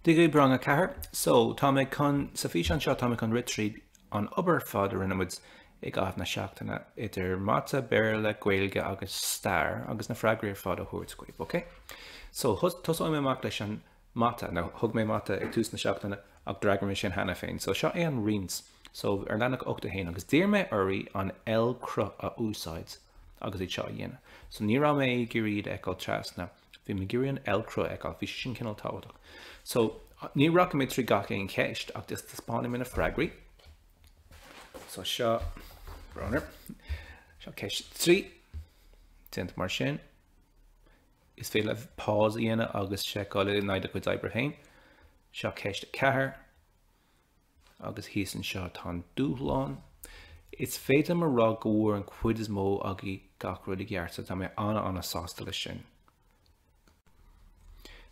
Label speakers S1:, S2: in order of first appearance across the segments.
S1: Diggy branga car, so Tommy con sufficient shot Tommy con retrieve on upper father in woods ag áth na seachtainna idir mata béle gweilge agus star agus na Freagraí fada thuirtcuib, okay? So tos oim amach leis an mata, now hug mé mata ag tús na seachtainna ag drag me sin hana féin. So seo é an rins, so lenach 8 héin agus dír me urí an L cru a úsáid agus ag seo dhéine. So ní ra mé guríd eáil trasna, bhí me gurí an L cru eáil bhí sin cinnal táhaach. So ní ra mé trí gacha an ceist ag dis spánim in a Freagraí. So seo Browner, seo ceist 3, tent mar sin. Is féile pause dhéine agus sé gáile naide go d'oibre féin. Seo ceist 4, agus hís an seo tá dúláin. Is féidir mar rá go bhfuair an cuid is mó agé gach rud i ghearta tá mé anna sásta lei sin.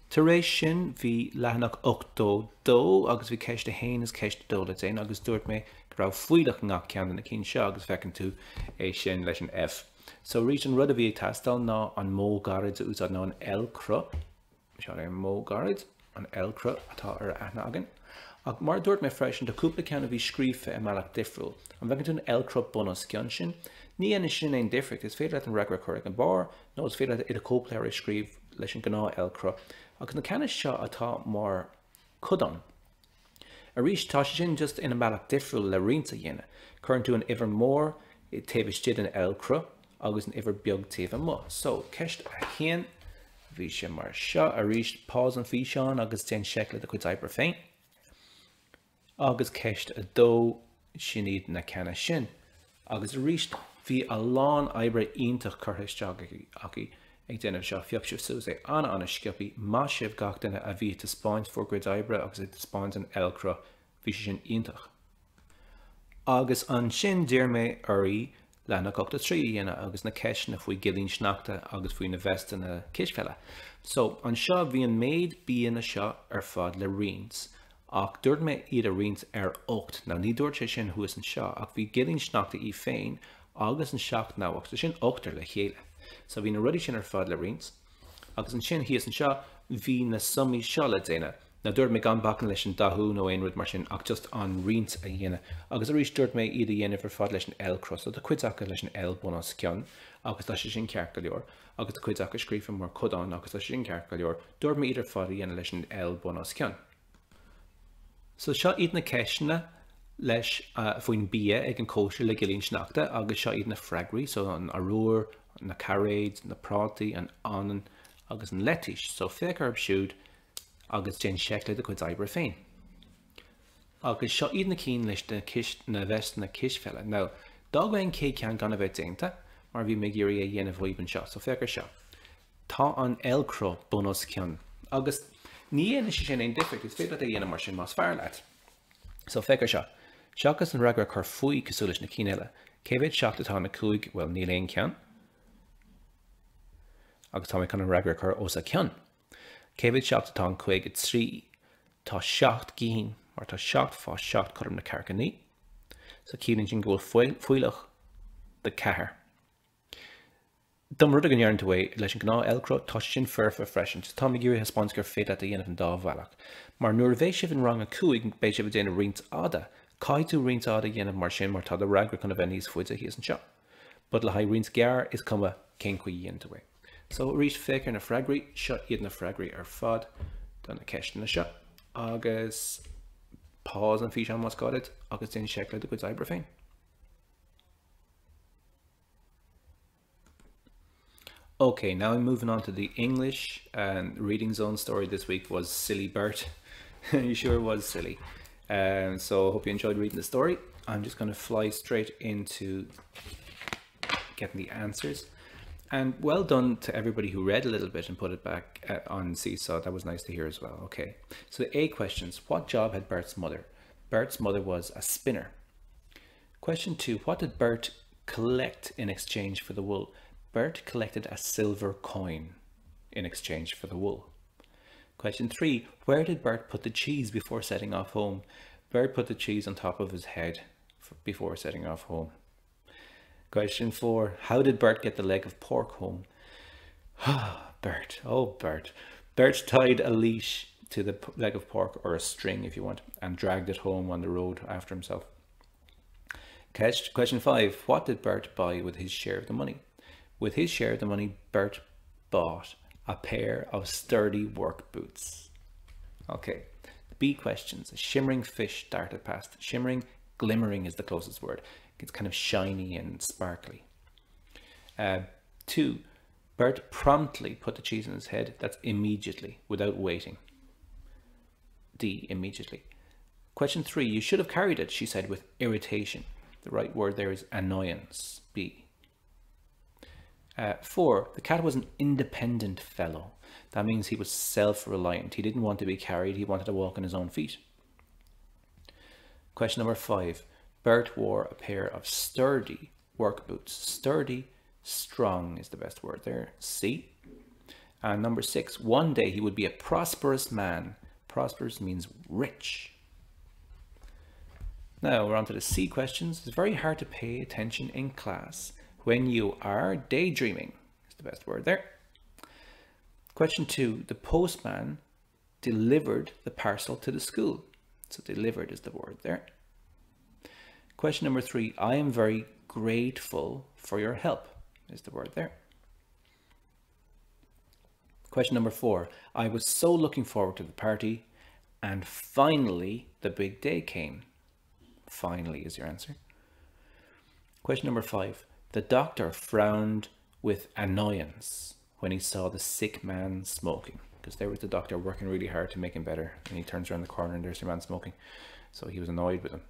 S1: Tar éis sin bhí leathanach 8 agus bhí ceist a héin is ceist 2 le déin agus dúirt mé go raibh fuileach ngach ceann na cín seo agus fecinn tú é sin leis an F. So rís an rud a bhí tastal ná an mó garid a úsad ná an L cru. Seo é mó garid an L cru atá ar aithna agan. Ag mar dúirt mé freisin de cúpla ceann a bhí scríofa i meach difriúil. An bhecinn tú an L cru bonus ceann sin. Ní ana sin é difricht, is féidir an regra chuir an bar, nó is féidir iad a cúpla ar scríb leis an gná L cru. Agus na ceanna seo atá mar cudan. A rís tá sin just ina meach difriúil le rianta dhéine. Chuann tú an ihar mór i taobhistid an L cru agus an ihar beag taobh mo. So ceist a chéan bhí sé mar seo a rís pás an fhí seán agus ten seicla a chuid oibre féin. Agus ceist a 2 sin iad na ceanna sin. Agus a rís bhí a lán oibre ionintach chuirteteag acu ag déanamh seo fiocht siú é anna sciopí má sibh gach duine a bhí a spáint fórgrid oibre agus ag spáint an L cru bhí sin ionintach. Agus an sin dír mé urí lena 3 dhéine agus na ceisna faoi gilín sneachta agus faoi na vesta na cisfeile. So an seo bhí an méid bíana seo ar fad le rins. Ach dúirt mé iad a rins ar 8. Ná ní dúirt sé sin thuas an seo ach bhí gilín sneachta í féin agus an seach náhacht sin 8 le chéile. So bhí na rudí sin ar fad le rins. Agus an sin híos an seo bhí na sumí seo le déine. Na dúirt mé gan bachan leis an dathú nó aon rud mar sin ach just an rins a dhéine. Agus a rís dúirt mé iad a dhéanamh ar fad leis an L cru, so de cuid acha leis an L bonus ceann agus tá sé sin ceart go leor. Agus de cuid acha scríofa mar codán agus tá sin ceart go leor. Dúirt mé iad ar fad a dhéanamh leis an L bonus ceann. So seo iad na ceisna leis faoin bia ag an cóisiú le gilín sneachta agus seo iad na Freagraí, so an arúr, na carréid, na prátaí, an anan agus an letis. So fécar siúd agus ten seicla a chuid oibre féin. Agus seo iad na cín leis na vest na cisfeile. Now, dághain cé ceann gan a bheith déanta, mar bhí mé géirí a dhéanamh bhuiban seo. So fécar seo. Tá an L cru bonus ceann. Agus ní ana sin éon difricht, is féidir a dhéanamh mar sin más fearr leat. So fécar seo. Seachas an regra chuir faoi cosú leis na cínéile. Céhhéid seachtatá na cúig, well, níl éon ceann. Agus tá mé chun an regra chuir os a ceann. Céhhéid seachtatá an 3, tá 7 gín, mar tá 7 fá 7 chum na carcaní. So cíann sin ghfuil foiilech de cethir. Dom rud a gnearn tú é leis an gná L cru tá sin fearfa freisin. Tá mé gurí hespáins gur féad a dhéanamh an dámhhealach. Mar nuair bhéh sibh an rang a cúig béid sibh déanamh rint ada, cai tú rint ada dhéanamh mar sin mar tá a regra chun a bheith níos fuide híos an seo. Bud le haid rint gear is cuma cén chuí dhéana tú é. So rís fécar na Freagraí, seo iad na Freagraí ar fad don na ceisna na seo. Agus pás an fhí seán más gáid agus déan seicla a chuid oibre féin. Okay, now I'm moving on to the English, and reading zone story this week was Silly Bert. You sure it was silly. So I hope you enjoyed reading the story. I'm just going to fly straight into getting the answers. And well done to everybody who read a little bit and put it back on Seesaw. That was nice to hear as well. Okay, so the A questions. What job had Bert's mother? Bert's mother was a spinner. Question 2. What did Bert collect in exchange for the wool? Bert collected a silver coin in exchange for the wool. Question 3. Where did Bert put the cheese before setting off home? Bert put the cheese on top of his head before setting off home. Question 4. How did Bert get the leg of pork home? Bert. Oh, Bert. Bert tied a leash to the leg of pork, or a string if you want, and dragged it home on the road after himself. Question 5. What did Bert buy with his share of the money? With his share of the money, Bert bought a pair of sturdy work boots. Okay, the B questions. A shimmering fish darted past. Shimmering, glimmering is the closest word. It's kind of shiny and sparkly. 2. Bert promptly put the cheese in his head. That's immediately, without waiting. D, immediately. Question 3. You should have carried it, she said with irritation. The right word there is annoyance. B. 4. The cat was an independent fellow. That means he was self-reliant. He didn't want to be carried. He wanted to walk on his own feet. Question number 5. Bert wore a pair of sturdy work boots. Sturdy, strong is the best word there. C. And number 6. One day he would be a prosperous man. Prosperous means rich. Now we're on to the C questions. It's very hard to pay attention in class when you are daydreaming. Is the best word there. Question 2. The postman delivered the parcel to the school. So delivered is the word there. Question number 3. I am very grateful for your help is the word there. Question number 4. I was so looking forward to the party, and finally the big day came. Finally is your answer. Question number 5. The doctor frowned with annoyance when he saw the sick man smoking, because there was the doctor working really hard to make him better, and he turns around the corner and there's the man smoking. So he was annoyed with him.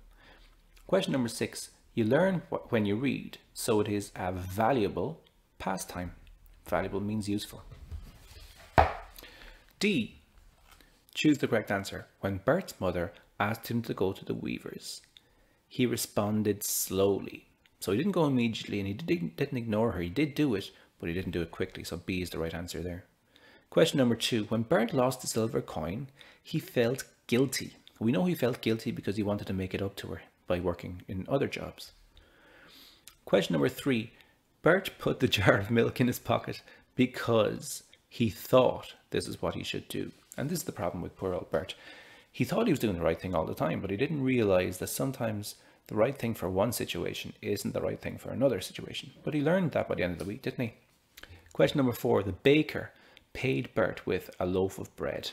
S1: Question number 6. You learn when you read, so it is a valuable pastime. Valuable means useful. D. Choose the correct answer. When Bert's mother asked him to go to the weavers, he responded slowly. So he didn't go immediately, and he didn't ignore her. He did do it, but he didn't do it quickly. So B is the right answer there. Question number 2. When Bert lost the silver coin, he felt guilty. We know he felt guilty because he wanted to make it up to her by working in other jobs. Question number 3. Bert put the jar of milk in his pocket because he thought this is what he should do. And this is the problem with poor old Bert. He thought he was doing the right thing all the time, but he didn't realize that sometimes the right thing for one situation isn't the right thing for another situation. But he learned that by the end of the week, didn't he? Question number 4. The baker paid Bert with a loaf of bread.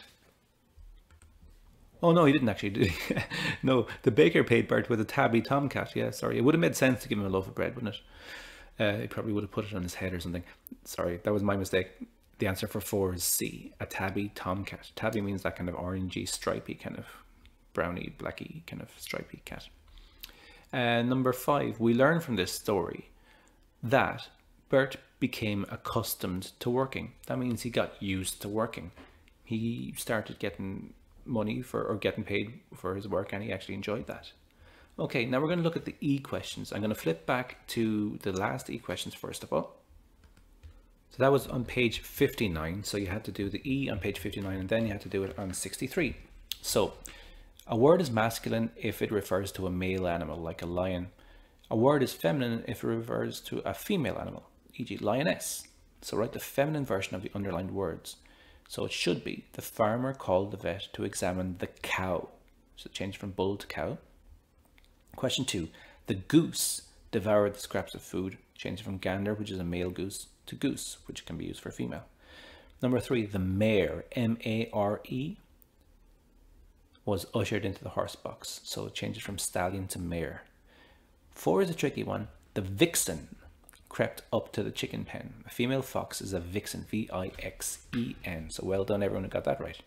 S1: Oh no, he didn't actually, did he? No, the baker paid Bert with a tabby tomcat. Yeah, sorry. It would have made sense to give him a loaf of bread, wouldn't it? He probably would have put it on his head or something. Sorry, that was my mistake. The answer for 4 is C, a tabby tomcat. Tabby means that kind of orangey, stripy, kind of browny, blacky, kind of stripy cat. Number 5, we learn from this story that Bert became accustomed to working. That means he got used to working. He started getting money for, or getting paid for his work, and he actually enjoyed that. Okay, now we're going to look at the E questions. I'm going to flip back to the last E questions first of all. So that was on page 59. So you had to do the E on page 59, and then you had to do it on 63. So a word is masculine if it refers to a male animal, like a lion. A word is feminine if it refers to a female animal, e.g. lioness. So write the feminine version of the underlined words. So it should be, the farmer called the vet to examine the cow. So change from bull to cow. Question 2, the goose devoured the scraps of food. Change from gander, which is a male goose, to goose, which can be used for female. Number 3, the mare, M-A-R-E, was ushered into the horse box. So it changes from stallion to mare. 4 is a tricky one. The vixen crept up to the chicken pen. A female fox is a vixen, V-I-X-E-N. So well done, everyone who got that right.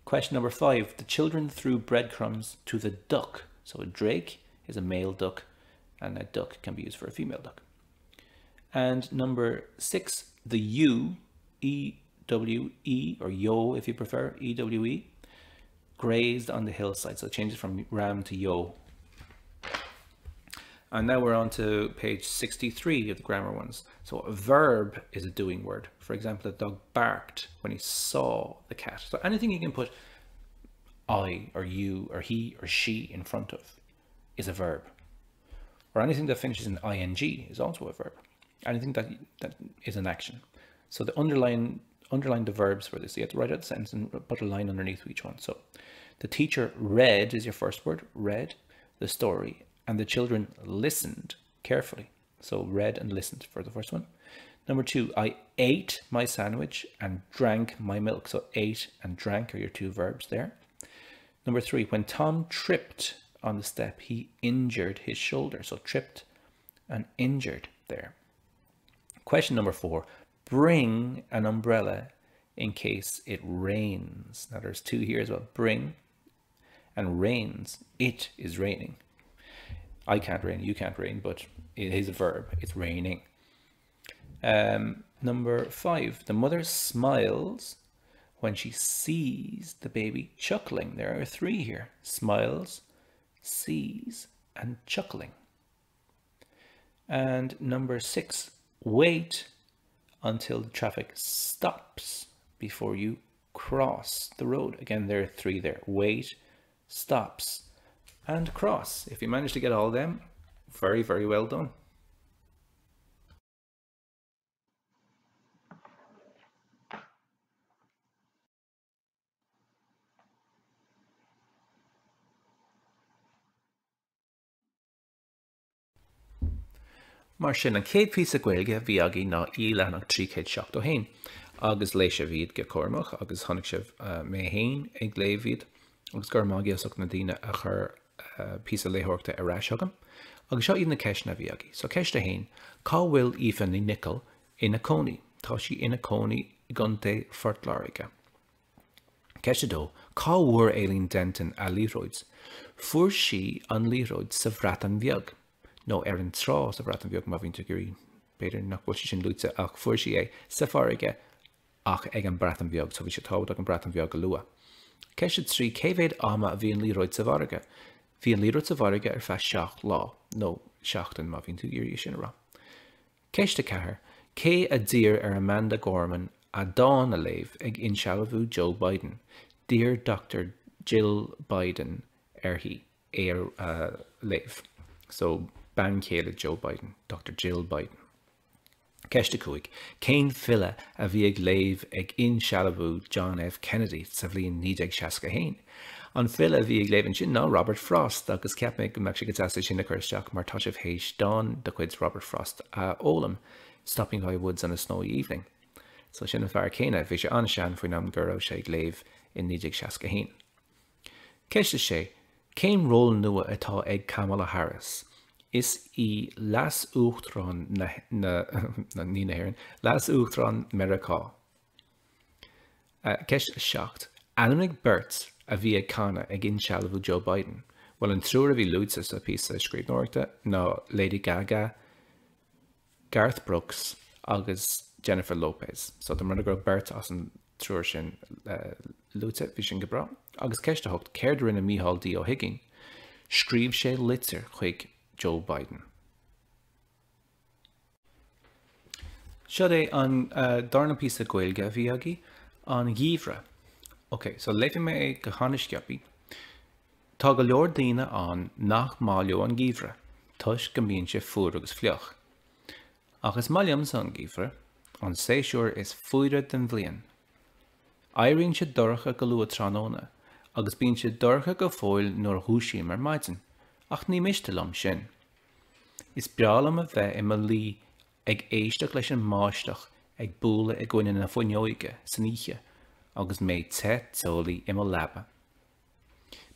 S1: Question number 5. The children threw breadcrumbs to the duck. So a drake is a male duck, and a duck can be used for a female duck. And number 6, the ewe, E-W-E, or yo if you prefer, E-W-E, grazed on the hillside. So it changes from ram to yo. And now we're on to page 63 of the grammar ones. So a verb is a doing word. For example, the dog barked when he saw the cat. So anything you can put I or you or he or she in front of is a verb. Or anything that finishes in ing is also a verb. Anything that is an action. So the underlying underline the verbs for this. You have to write out the sentence and put a line underneath each one. So the teacher read is your first word, read the story, and the children listened carefully. So read and listened for the first one. Number 2, I ate my sandwich and drank my milk. So ate and drank are your 2 verbs there. Number 3, when Tom tripped on the step, he injured his shoulder. So tripped and injured there. Question number 4, bring an umbrella in case it rains. Now there's 2 here as well, bring and rains. It is raining. I can't rain, you can't rain, but it is a verb, it's raining. Number 5, the mother smiles when she sees the baby chuckling. There are 3 here, smiles, sees, and chuckling. And number 6, wait until the traffic stops before you cross the road. Again, there are 3 there, wait, stops, and cross. If you manage to get all of them, very, very well done. Mar sin an céad pí a ghaeilge bhí agaí ná íleannach 371 agus leis a bhíad go cormach agus tháinig sibh mé hain ag léomhíad agus gur mágiasach na daine a chur pí a léthachta a ráis agam agus seo iad na ceisna bhí agaí. So ceiste hain, cá bhfuil Aoife ní Nicol ina cónaí. Tá sí ina cónaí gunta fortláiriga. Ceiste dó, cá bhuair Aileen Denton a líróids. Fuair sí an líróid sa bhreat an bheag. No an trá sa bhreat an bheag má bhíonn tú gurí beidir nach bhfuil sin lúte ach fuair sí é sa fáige ach ag an brat an bheag, so bhí sé tábhacht ag an brat an bheag go lua. Ceiste 3, céimhéad ama a bhí an líróid sa bharige. Bhí an líróid sa bharige ar feadh 7 lá, nó 7 má bhíonn tú gurí sin rá. Ceiste 4, cé a dtír ar Amanda Gorman a dáin a léamh ag insealbhú Joe Biden. Dear Dr. Jill Biden hí ar léamh. So ban céile Joe Biden, Dr. Jill Biden. Ceiste 5, cén fille a bhí ag léamh ag insealbhú John F. Kennedy sa bhliain 1961. An fille a bhí ag léamh sin ná Robert Frost agus ceapméid go meach go teasta sin na chuirteach mar tá sibh hééis don de chuid Robert Frost a ólam Stopping by Woods on a Snowy Evening. So sin an fear céine bhí sé ansean faoin am gur raibh sé ag léamh in 1961. Ceiste 6, cén ról nua atá ag Kamala Harris? Is í las uachtarán ní na hÉireann, las uachtarán Mericá. Ceiste 7, Anamig Burt a bhí ag canna ag insealbhú Joe Biden. Well, an trúr a bhí lútsa sa písa scríbhneoirte ná Lady Gaga, Garth Brooks agus Jennifer Lopez. So the murder Bert as an trúr sin lútsa bhí sin go bra. Agus ceiste 8, céir rinne Mícheál D. O'Higgins. Scríb sé litir chuig Joe Biden. Seo é an darna pí a ghaeilge bhí agaí an gíomhre. Ok, so leifim mé ag go chanisceapaí. Tá go leor daoine an nach máileo an gíomhre. Tuis go mbíonn sé fuair agus fleoch. Agus máilem san gíomhre, an séisiúr is fuaire den bhliain. Éiríonn sé dorcha go luath tránóna, agus bíonn sé dorcha go fóil nuair thuaisí mar maidin, ach ní miste lom sin. Is beallam a bheith i mo lí ag éisteach leis an máisteach ag búla ag gcuine na foineoige san íche, agus méid te tólaí i mo leba.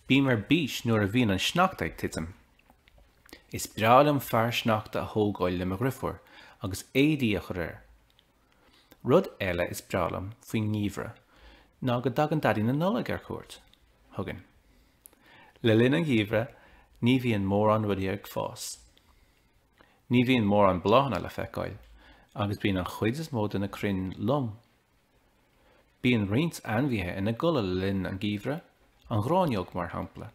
S1: Bí mar bís nuair a bhíonn an sneacht ag titim. Is beallam fear sneachta a thógáil le mo grifoir, agus éadaí a chuir. Rud eile is beallam faoin ngníomhre, ná go dagan dadí na nullag ar cuairt. Thugann. Le linn an gíomhre, ní bhíonn mór an rudí ag fás. Ní bhíonn mór an bláhanna le feiceáil, agus bíonn an chuid is mód ina crin lom. Bíonn riont anmhíthe ina gula le linn an gíomhre, an ghráineog mar hampla.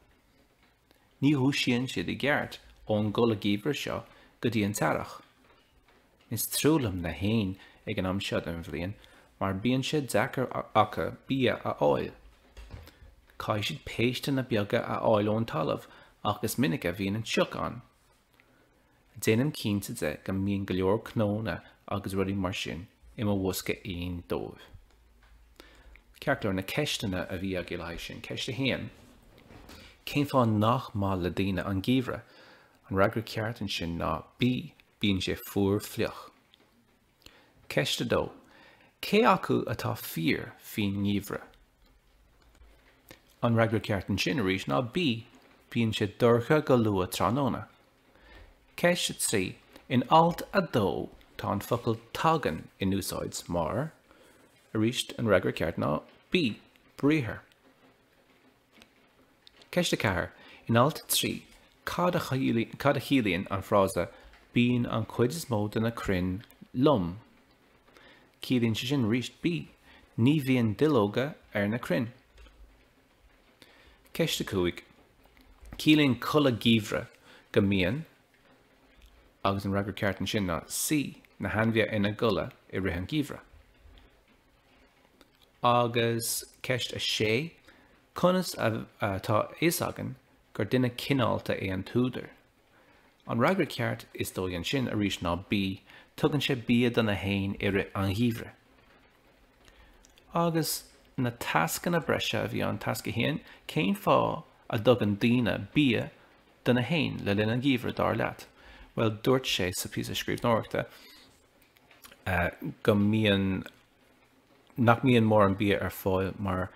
S1: Ní thuaisíonn siad i gceart ón gula gíomhre seo go dtí an tearach. Is trúlam na hain ag an amsead an bhliain, mar bíonn sé dechar acha bia a áil. Cai siad péiste na beaga a áil ón talamh, agus minic a bhíonn an seoch an. Déanam cínta de go mbíonn go leor cnóna agus rudí mar sin i mo bhuasca aon dóibh. Ceartlar na ceistena a bhí ag ilha sin. Ceiste héan. Cén fá nach má le daine an gíomhre. An ragra ceart an sin ná bí. Bíonn sé fuair flioch. Ceiste dó. Cé acu atá fíor fin ngíomhre. An ragra ceart an sin arís ná bí. Bíonn sé dorcha go lua tránóna. Ceiste trí. In alt a dó tá an focail tagan in úsáids mar arís an ragra ceart ná bí. Bríthir. Ceiste ceathair. In alt trí. Cad a chílíonn an phrása bíonn an cuid is mó den na crin lum. Cílíonn sé sin ríist bí. Ní bhíonn duilleoga ar na crin. Ceiste cúig. Cílíonn cula gíomhre go mbíonn agus an ragra ceart an sin ná sí na hanbhia ina gula I rith an gíomhre. Agus ceist a sé. Conas atá is agan gur duine cinálta é an túidir. An ragra ceart is dó an sin arís ná bí, tugann sé bí don na hain I rith an gíomhre. Agus na tasca na breise a bhí an tasca héan, cén fá a dogan daoine bí don na hain le linn an gíomhre dar leat. Well, dúirt sé sa pí a scríb nóirta go mbíonn nach mbíonn mór an bí ar fáil mar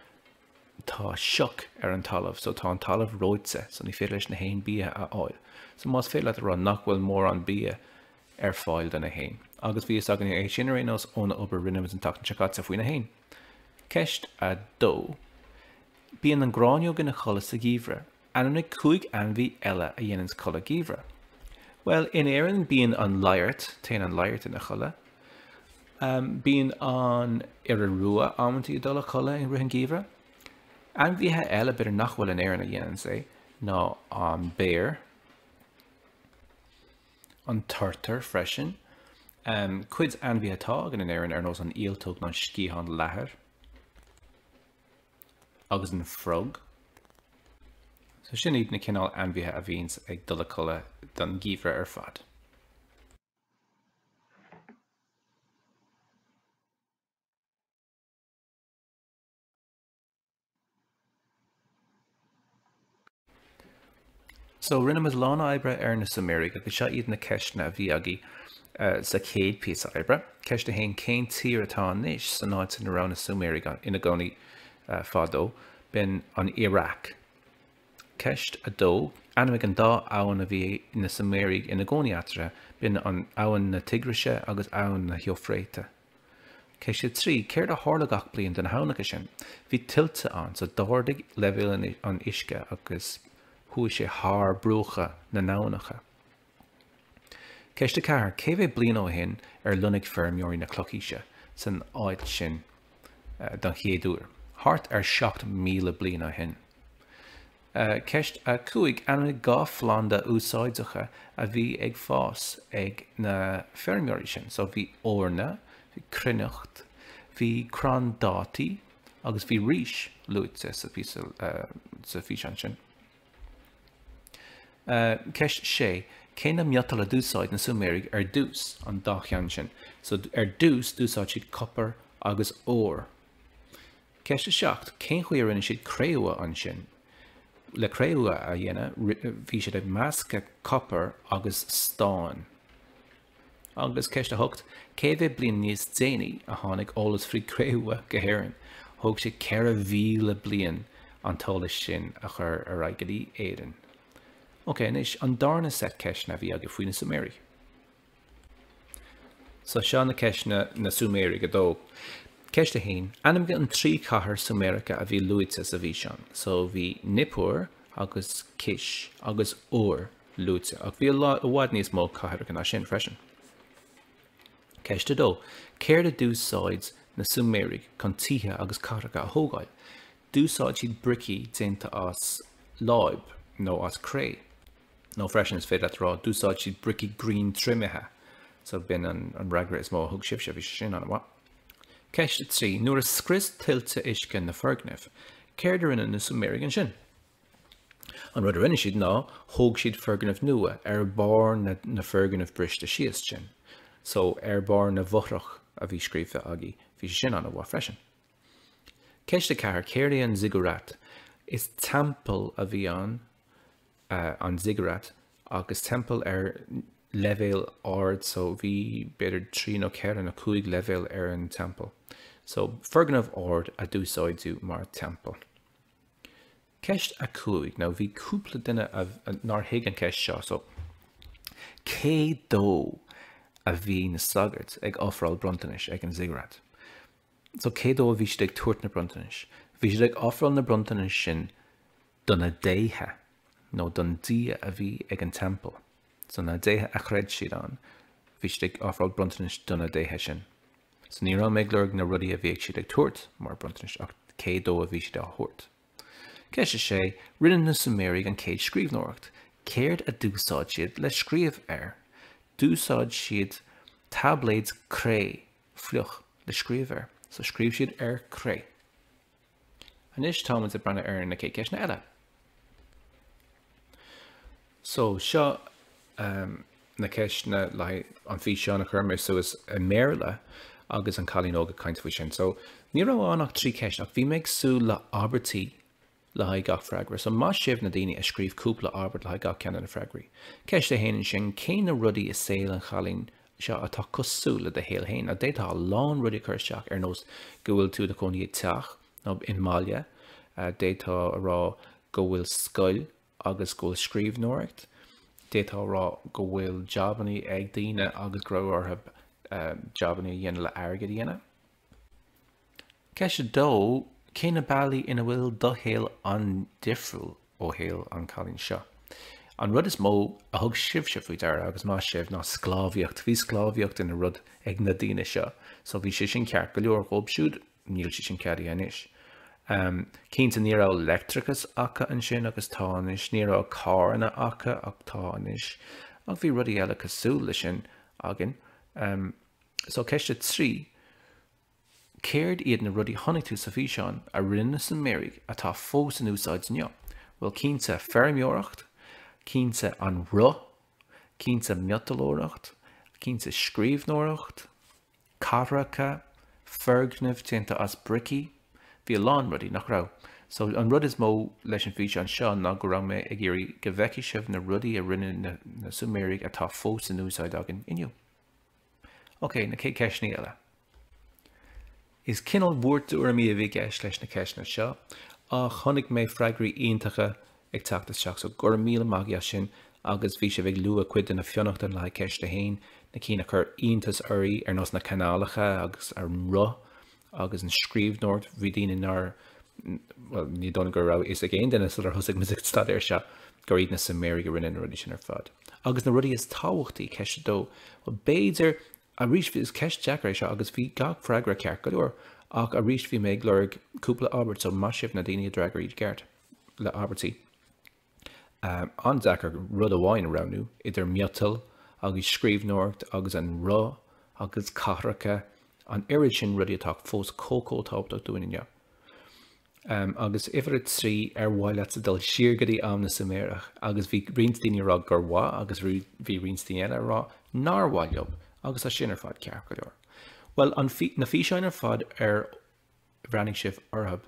S1: tá seoc ar an talamh, so tá an talamh róidse, so ní féidir leis na hain bí a áil. So más féile le rá nach bhfuil mór an bí ar fáil den na hain. Agus bhí agan é sin rénos óna obair rinnemas an tatan seáid sa faoin na hain. Ceist a dó. Bíonn an gráineo gan na cholas a gíomhre, anna cúig anmhí eile a dhéanann chola gíomhre. Well, in éireann bíonn an lairt, taon an lairt in na chola. Bíonn an ar a rua amantí dul a chola in rith an gíomhre. Anmhíthe eile beidir nach bhfuil an éireann a dhéanann sé, ná an béir, an tartar freisin. Cuid anmhíthetá gan an éireann ar nós an íaltóg ná scíán leathair. Agus an frog. So sin iad na cinál anmhíthe a bhíonn ag dul a chola don gíomhre ar fad. So rinnemas lána oibre ar na Sumérig agus seo iad na ceistena a bhí agaí sa céad píos oibre. Ceist a haon cén tír atá níos san áid san arán na Sumérig ina gcónaí fádó bin an Iraq. Ceist a dó, anamig an dá abhainn a bhí na Sumérig ina gcónaí atra bin an abhainn na Tigrise agus abhainn na Theofréite. Ceist a trí, céir a tharla gach bliain den tháinig sin. Bhí tiltte an, so dáirdigh leibhéal an isce agus thuaidh sé thar brúcha na nánacha. Ceist a ceathair, cé bheith bliain ó shin ar lunnig feirmeoirí na clochíse san áid sin don chéadúr. Thart ar 7,000 bliain ó shin. Ceist a cúig anna gá phláinte úsáideacha a bhí ag fás ag na feirmeoirí sin. So bhí orna, bhí cruinneacht, bhí crandátaí agus bhí ríis luite sa fís an sin. Ceist sé, cé na miotal a dúsáid na Sumérig ar dús an dáchean sin. So ar dús dúsáid siad copper agus ór. Ceist a seacht, cén chuir rinne siad créua an sin. Le créua a dhéine, bhí siad ag measca copper agus stáin. Agus ceist a thucht, cé bheith bliain níos déanaí a tháinig ólas faoi créua go héireann. Thóg sé 4,000 bliain an tálas sin a chur ar aigeí éireann. Ok, níos an darna set ceisna bhí aga faoin na Sumérig. So seo na ceisna na Sumérig a dó. Ceist a hain, anam an trí chathair Sumérica a bhí luite sa bhí sean. So bhí Nippur agus Kish agus Ur luite. Ach bhí a bhád níos mó chathair gan sin freisin. Ceist a dó, céir a dúsáid na Sumérig chun tithe agus caracha a thógáil. Dúsáid siad bricí déanta as láib nó as cré. No freisin is féidir rá dúsáid siad bricí green trimithe. So bin an ragra is mó thug sibse bhí sin an bhá. Ceist a trí, nuair a scris tiltte isce na fergnamh, céir rinne na Sumérig an sin. An rud a rinne siad ná, thóg siad fergnamh nua ar bár na fergnamh briste síos sin. So ar bár na bhothrach a bhí scrífa agaí, bhí sin an bhá freisin. Ceiste ceathair céirdaí an ziggurat is temple a bhí an ziggurat agus temple levéil ard, so bhí beidir 3 nó 4 nó 5 levéil an temple. So fergan of ard a dúsáidú mar temple. Ceist a 5, now bhí cúpla duine nar hiig an ceist seo, so cé dó a bhí na sagart ag ofráil brontanis ag an ziggurat. So cé dó a bhí siad ag tuairt na brontanis. Bhí siad ag ofráil na brontanis sin donna déithe, nó don dia a bhí ag an temple. So na déithe a chreid siad an, bhí siad ag ofráil brontanis donna déithe sin. So ní rá méid lurg na rudí a bhí ag siad ag tuairt mar brontanis ach cé dó a bhí siad a thuairt. Ceiste sé rinne na Sumérig an céad scríbhneoireacht. Céird a dúsáid siad le scríomh dúsáid siad tabléid cré fluch le scríomh so scríomh siad cré. Anis táimid a brana na cé ceist na eile. So seo na ceist na an fhí seo na churmé so is a méarla agus an chalín óga caint faoi sin. So ní raibh 3 ceist ach bhí méid sú le Abertí le haid gach Freagraí. So má sibh na daoine a scríomh cúpla Albert le haid gach ceanna na Freagraí. Ceist a héanann sin cé na rudaí is saoil an chalín seo atá cosúla de héal héin. A détá lán rudí chuirteach nós go bhfuil tú de coní teach nó in máile. Détá rá go bhfuil scoil agus go bhfuil scríbhneoireacht. Détá rá go bhfuil jobaní ag daoine agus grú ortha jobaní dhéana le airgid dhéana. Ceist dó cé na bailí ina bhfuil do héal an difriúil ó héal an chalín seo. An rud is mó a thug sibh se faoi deara agus má sibh ná sclábhíocht. Bhí sclábhíocht ina rud ag na daoine seo. So bhí sé sin ceart go leor chóbsiúd, níl sé sin cead inis. Cínta ní rá electricus acha an sin agus táis, ní rá cáranna acha ach táis, ach bhí rudí eile cosúla sin agin. So ceiste 3, céird iad na rudí tháinig tú sa bhí seán a rinne sa mérig atá fós an úsáid neo. Well cínta feirmeoireacht, cínta an cínta miotalóireacht, cínta scríbhneoireacht, carracha, fergnamh tínta as brici, bhí lán rudí nach rá. So an rud is mó leis an bhí seán seo ná go raibh mé ag iarraidh go bheici sibh na rudí a rinne na Sumérig atá fós an úsáid agin inniu. Ok, na cé ceisní eile. Is cinál bhuairt uairmí a bhí gceist leis na ceisna seo, a chonig mé Freagraí iontacha ag teachtas seach, so gur míle magia sin agus bhí sé bheith lua cuid in na fionachta le ceiste hain, na cína chur iontas uirí nos na canálacha agus ar an agus an scríbhneoireacht bhí daoine nar, well, ní donna gur rá is a géin duna ar thusig music stad se gur iad na Sumérig a rinne na rudí sin ar fad. Agus na rudí is táhachtaí ceiste dó, well béidir a rís is ceist Jackar seo agus bhí gach Freagra ceart go leor, ach a rís bhí méid lurg cúpla Albert so má sibh na daoine dreagar iad ceart le Albertí. An Jackar rud amháin aráú, idir miotal agus scríbhneoireacht agus an agus carracha an irid sin rudí atá fós cócó tábhachtach dúine. Agus ifrid 3 bhhaile sa dul siirgadí am na Suméireach agus bhí rionsdaoine rá gur bhá agus bhí rionsdaoine rá nar bhhaileb agus a sin ar fad ceart go leor. Well, na fhí seán ar fad ar bhreanig sibh orthab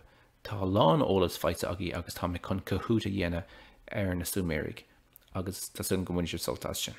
S1: tá lán ólas feite agaí agus tá mé chun cthúta dhéine ar na Sumérig agus tá sin go bhain sibh soltás sin.